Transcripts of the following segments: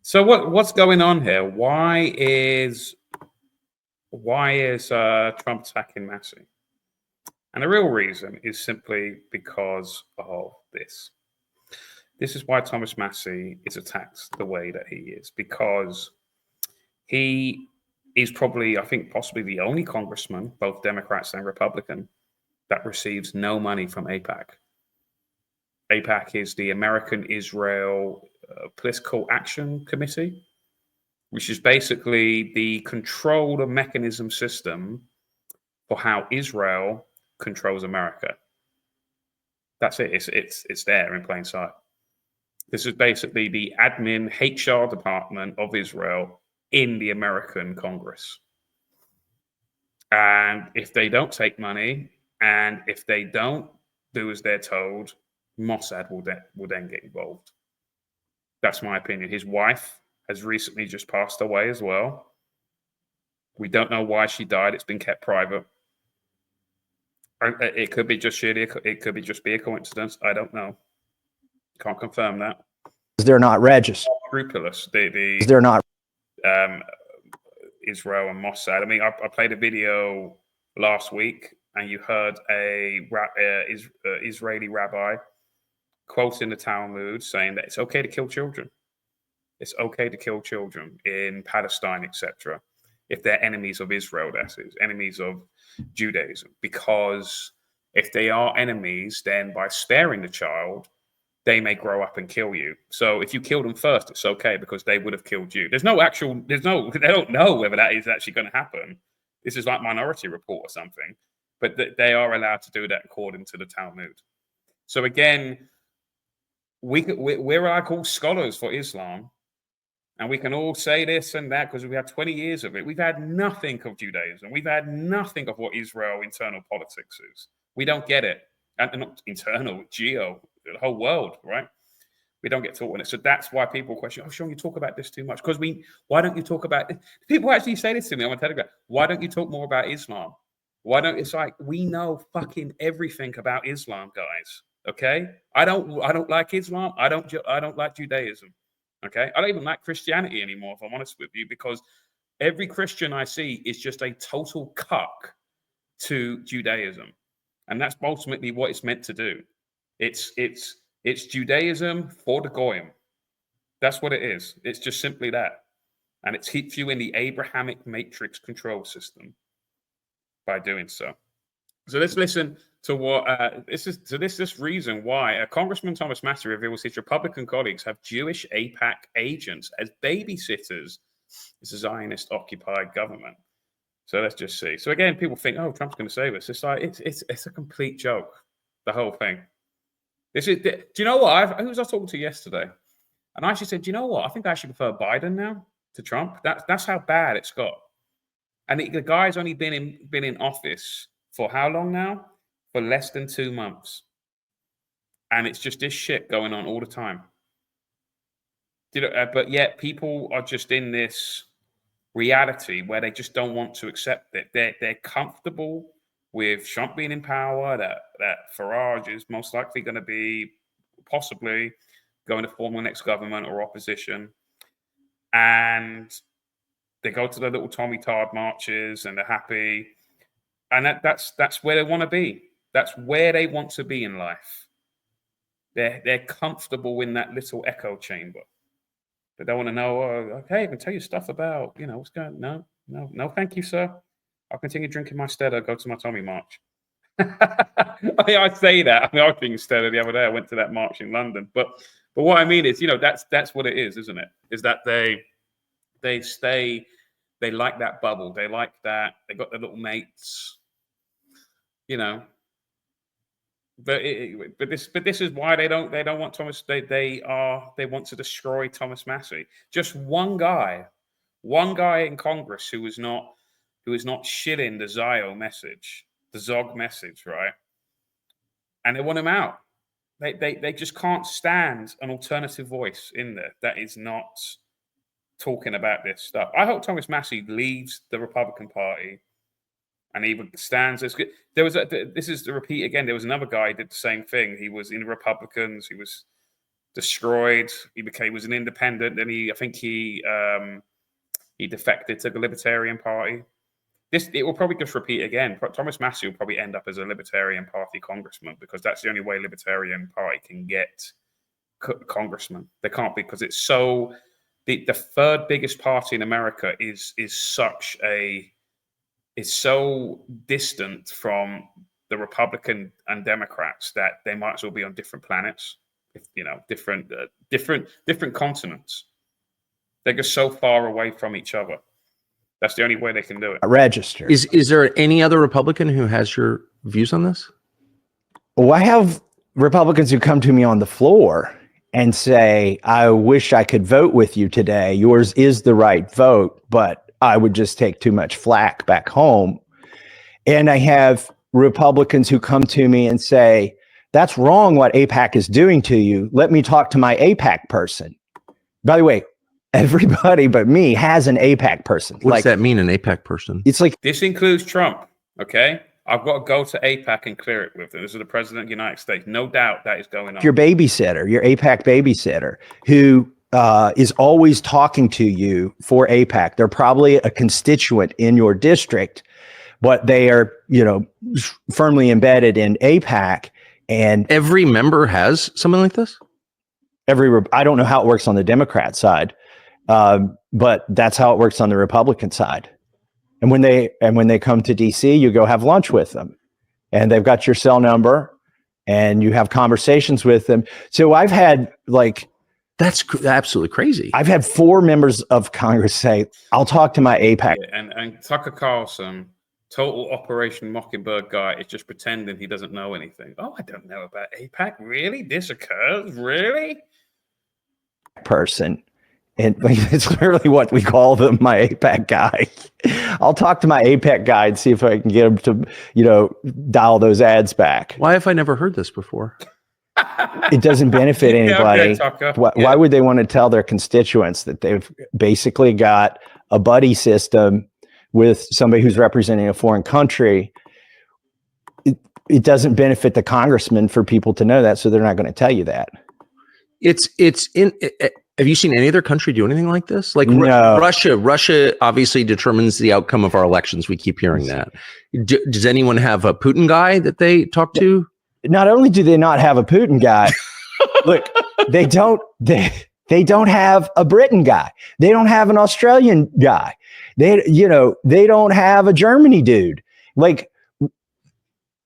So what's going on here? Why is Trump attacking Massey? And the real reason is simply because of this. This is why Thomas Massey is attacked the way that he is, because he is probably, I think, possibly the only congressman, both Democrats and Republican, that receives no money from AIPAC. AIPAC is the American Israel Political Action Committee, which is basically the control mechanism system for how Israel controls America. That's it. It's there in plain sight. This is basically the admin HR department of Israel in the American Congress. And if they don't take money, and if they don't do as they're told, Mossad will then get involved. That's my opinion. His wife has recently just passed away as well. We don't know why she died. It's been kept private. It could be just shitty. It could be just be a coincidence. I don't know. Can't confirm that. They're not registered. Scrupulous. They're not. Israel and Mossad. I mean, I played a video last week, and you heard a Israeli rabbi quoting the Talmud saying that it's okay to kill children. It's okay to kill children in Palestine, etc. If they're enemies of Israel, that is, enemies of Judaism. Because if they are enemies, then by sparing the child, they may grow up and kill you. So if you kill them first, it's okay because they would have killed you. They don't know whether that is actually going to happen. This is like Minority Report or something, but they are allowed to do that according to the Talmud. So again, we're like all scholars for Islam, and we can all say this and that because we had 20 years of it. We've had nothing of Judaism. We've had nothing of what Israel internal politics is. We don't get it. And not internal, geo, the whole world, right? We don't get taught on it. So that's why people question, oh, Sean, you talk about this too much. Because why don't you talk about it? People actually say this to me on my Telegram. Why don't you talk more about Islam? It's like, we know fucking everything about Islam, guys. Okay? I don't like Islam. I don't like Judaism. Okay? I don't even like Christianity anymore, if I'm honest with you, because every Christian I see is just a total cuck to Judaism. And that's ultimately what it's meant to do. It's Judaism for the Goyim. That's what it is. It's just simply that. And it keeps you in the Abrahamic matrix control system by doing so. So let's listen to what this reason why Congressman Thomas Massey reveals his Republican colleagues have Jewish AIPAC agents as babysitters. It's a Zionist-occupied government. So let's just see. So again, people think, oh, Trump's going to save us. It's like it's a complete joke. The whole thing. Do you know what? Who was I talking to yesterday? And I actually said, do you know what? I think I actually prefer Biden now to Trump. That's how bad it's got. And the guy's only been in office for how long now? For less than 2 months. And it's just this shit going on all the time. But yet people are just in this reality where they just don't want to accept it. They're comfortable with Trump being in power, that Farage is most likely going to be possibly going to form the next government or opposition. And they go to the little Tommy Tard marches and they're happy. And that's where they want to be. That's where they want to be in life. They're comfortable in that little echo chamber. They don't want to know, okay, I can tell you stuff about, what's going on. No, thank you, sir. I'll continue drinking my Stella, go to my Tommy march. I say that. I was drinking Stella the other day. I went to that march in London. But what I mean is, that's what it is, isn't it? Is that they like that bubble. They like that. They got their little mates, But this is why they don't want Thomas. They want to destroy Thomas Massey. Just one guy in Congress who is not shilling the Zio message, the Zog message, right? And they want him out. They just can't stand an alternative voice in there that is not talking about this stuff. I hope Thomas Massey leaves the Republican Party and even stands as good. This is to repeat again. There was another guy who did the same thing. He was in Republicans. He was destroyed. He was an independent. Then I think he defected to the Libertarian Party. It will probably just repeat again. Thomas Massey will probably end up as a Libertarian Party congressman because that's the only way Libertarian Party can get congressman. They can't, because it's so the third biggest party in America is so distant from the Republican and Democrats that they might as well be on different planets, different continents. They're just so far away from each other. That's the only way they can do it. Register. Is there any other Republican who has your views on this? Well, I have Republicans who come to me on the floor and say, I wish I could vote with you today. Yours is the right vote, but I would just take too much flack back home. And I have Republicans who come to me and say, that's wrong what AIPAC is doing to you. Let me talk to my AIPAC person. By the way, everybody but me has an AIPAC person. What does that mean, an AIPAC person? It's like, this includes Trump, okay? I've got to go to AIPAC and clear it with them. This is the president of the United States. No doubt that is going on. Your babysitter, your AIPAC babysitter, who is always talking to you for AIPAC. They're probably a constituent in your district, but they are, firmly embedded in AIPAC. And every member has something like this? I don't know how it works on the Democrat side. But that's how it works on the Republican side. And when they come to DC, you go have lunch with them, and they've got your cell number, and you have conversations with them. So I've had that's absolutely crazy. I've had 4 members of Congress say, "I'll talk to my AIPAC." And Tucker Carlson, total Operation Mockingbird guy, is just pretending he doesn't know anything. Oh, I don't know about AIPAC. Really? This occurs? Really? Person. And it's literally what we call them, my AIPAC guy. I'll talk to my AIPAC guy and see if I can get him to, dial those ads back. Why have I never heard this before? It doesn't benefit anybody. Okay, why would they want to tell their constituents that they've basically got a buddy system with somebody who's representing a foreign country? It doesn't benefit the congressman for people to know that, so they're not going to tell you that. Have you seen any other country do anything like this? Like no. Russia obviously determines the outcome of our elections. We keep hearing that. Does anyone have a Putin guy that they talk to? Not only do they not have a Putin guy, look, they don't have a Britain guy. They don't have an Australian guy. They don't have a Germany dude. Like,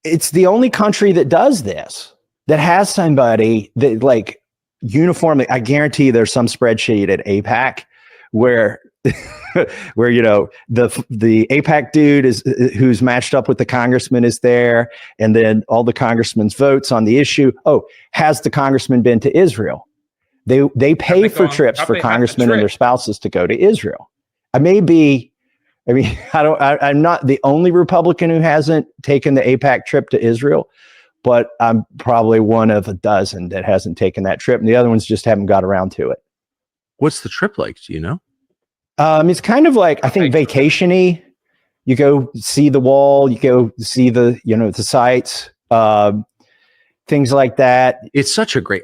it's the only country that does this, that has somebody that uniformly. I guarantee there's some spreadsheet at AIPAC where the AIPAC dude who's matched up with the congressman is there, and then all the congressman's votes on the issue. Oh, has the congressman been to Israel? They pay for trips for congressmen and their spouses to go to Israel. I'm not the only Republican who hasn't taken the AIPAC trip to Israel, but I'm probably one of a dozen that hasn't taken that trip, and the other ones just haven't got around to it. What's the trip like? Do you know? It's kind of like, I think, vacation-y. You go see the wall, you go see the sites, things like that.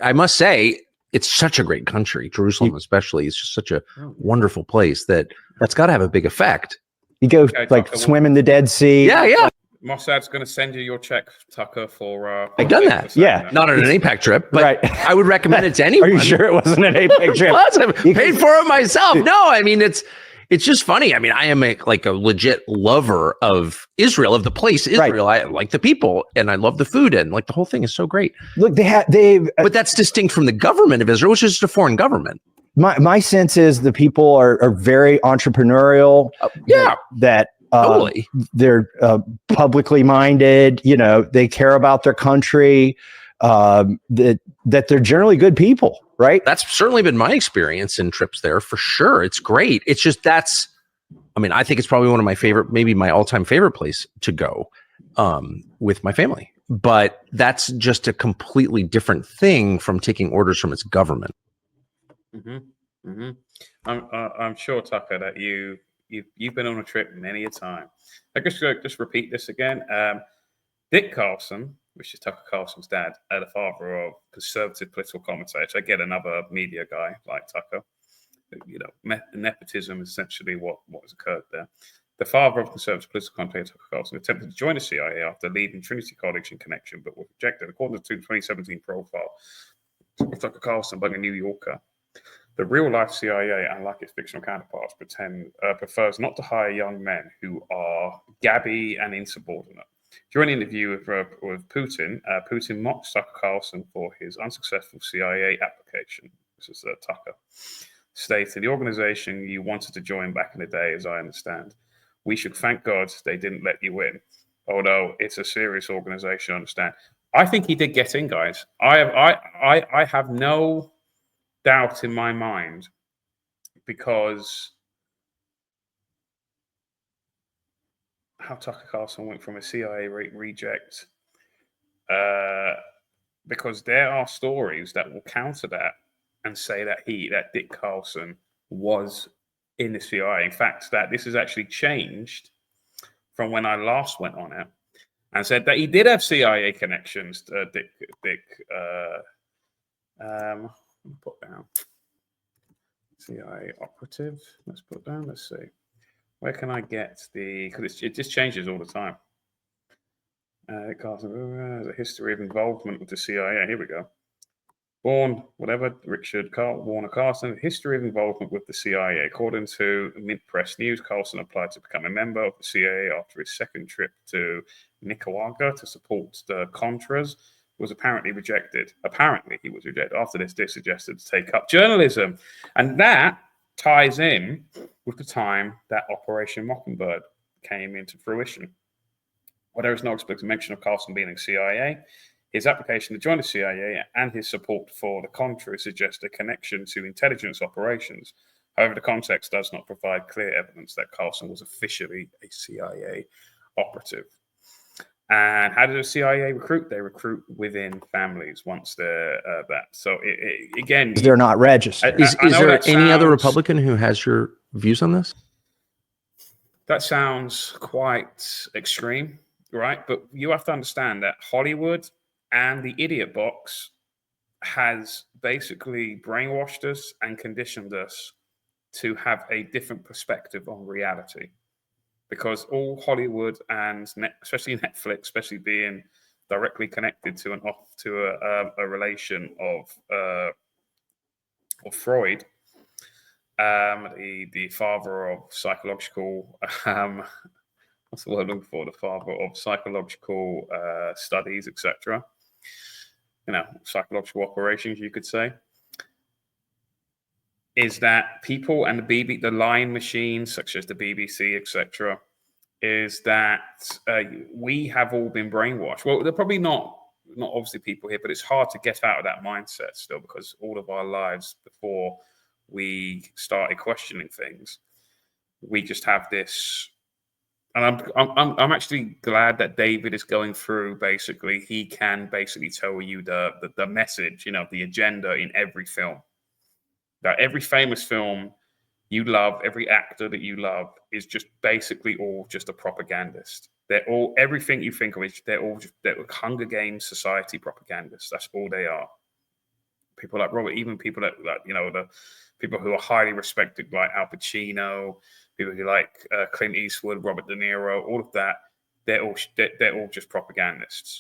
I must say, it's such a great country. Jerusalem, especially, is just such a wonderful place that's got to have a big effect. You go swim in the Dead Sea. Yeah. Mossad's going to send you your check, Tucker, for I've done that. Yeah. Not on an AIPAC trip, but right. I would recommend it to anyone. Are you sure it wasn't an AIPAC trip? I paid for it myself. No, I mean, it's just funny. I mean, I am a legit lover of Israel, of the place Israel. Right. I like the people, and I love the food, and the whole thing is so great. Look, but that's distinct from the government of Israel, which is just a foreign government. My sense is the people are very entrepreneurial. Totally. They're publicly minded. They care about their country. That they're generally good people, right? That's certainly been my experience in trips there, for sure. It's great. It's just I think it's probably one of my favorite, maybe my all-time favorite place to go with my family. But that's just a completely different thing from taking orders from its government. Mm-hmm. Mm-hmm. I'm sure, Tucker, that you've been on a trip many a time. I guess just repeat this again. Dick Carlson, which is Tucker Carlson's dad, the father of conservative political commentators. Again, another media guy like Tucker. You know, nepotism is essentially what has occurred there. The father of conservative political commentator Tucker Carlson attempted to join the CIA after leaving Trinity College in connection, but was rejected. According to the 2017 profile of Tucker Carlson by the New Yorker, the real-life CIA, unlike its fictional counterparts, prefers not to hire young men who are gabby and insubordinate. During an interview with Putin, Putin mocked Tucker Carlson for his unsuccessful CIA application. This is Tucker. Stated, the organization you wanted to join back in the day, as I understand. We should thank God they didn't let you in. Although it's a serious organization, I understand. I think he did get in, guys. I have no doubt in my mind, because how Tucker Carlson went from a CIA reject, because there are stories that will counter that and say that Dick Carlson was in the CIA. In fact, that this has actually changed from when I last went on it, and said that he did have CIA connections. Dick, put down CIA operative. Let's put down. Let's see. Where can I get because it just changes all the time. Carlson has a history of involvement with the CIA. Here we go. Born, whatever, Richard Warner Carlson, history of involvement with the CIA. According to Mint Press News, Carlson applied to become a member of the CIA after his second trip to Nicaragua to support the Contras. Was apparently rejected. Apparently, he was rejected. After this, they suggested to take up journalism. And that ties in with the time that Operation Mockingbird came into fruition. While there is no explicit mention of Carlson being in the CIA, his application to join the CIA and his support for the Contras suggest a connection to intelligence operations. However, the context does not provide clear evidence that Carlson was officially a CIA operative. And how did the CIA recruit? They recruit within families once they're that. So again, they're not registered. Is there any other Republican who has your views on this? That sounds quite extreme, right? But you have to understand that Hollywood and the idiot box has basically brainwashed us and conditioned us to have a different perspective on reality. Because all Hollywood and especially Netflix, especially being directly connected to a relation of Freud, the father of psychological what's the word I'm looking for? The father of psychological studies, etc. You know, psychological operations, you could say. Is that people and the lying machines, such as the BBC, etc., is that we have all been brainwashed. Well, they're probably not obviously people here, but it's hard to get out of that mindset still, because all of our lives before we started questioning things, we just have this. And I'm actually glad that David is going through. Basically, he can basically tell you the message, you know, the agenda in every film. That every famous film you love, every actor that you love, is just basically all just a propagandist. They're all, everything you think of is, they're Hunger Games society propagandists. That's all they are. People like Robert, even people that you know, the people who are highly respected, like Al Pacino, people who like Clint Eastwood, Robert De Niro, all of that. They're all just propagandists.